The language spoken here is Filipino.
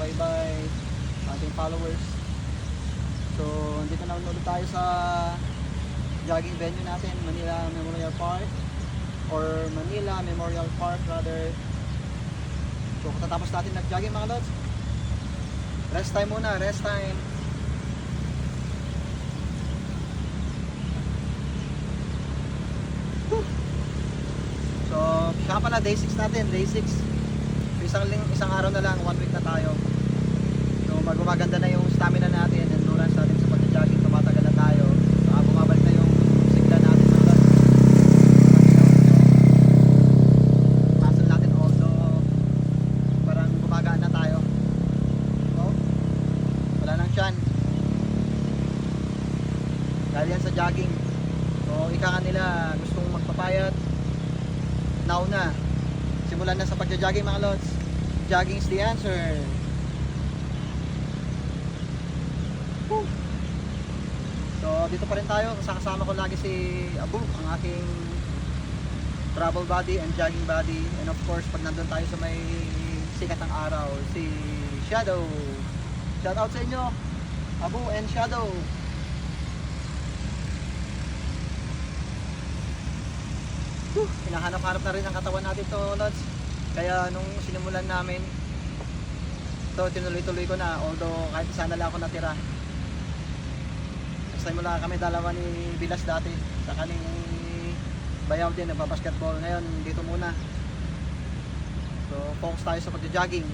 sumusubaybay, ating followers. So, dito na ulit tayo sa jogging venue natin, Manila Memorial Park or Manila Memorial Park rather. So, katatapos natin nag-jogging mga lods. Rest time muna, rest time. So, siya pala day 6 natin, day 6. So, isang araw na lang, 1 week na tayo. So, magumaganda na yung stamina natin, endurance natin sa pag-jogging, tumatagal na tayo. So, bumabalik na yung sigla natin mga lods. Muscle natin although parang gumagaan na tayo. So, wala nang tiyan. Dahil yan sa jogging. So, ika nga nila gustong magpapayat. Now na. Simulan na sa pagja-jogging mga lods. Jogging is the answer. Woo. So dito pa rin tayo. Kasama ko lagi si Abu, ang aking travel buddy and jogging buddy. And of course, pag nandun tayo sa may sikat ng araw, si Shadow. Shout out sa inyo, Abu and Shadow. Hinahanap-hanap na rin ang katawan natin to, lods. Kaya nung sinimulan namin to, tinuloy-tuloy ko na, although kahit isa na lang ako natira. Next time mula kami dalawa ni Bilas dati, saka ni Bayaw din, nagbabasketball. Ngayon dito muna. So focus tayo sa pagja-jogging.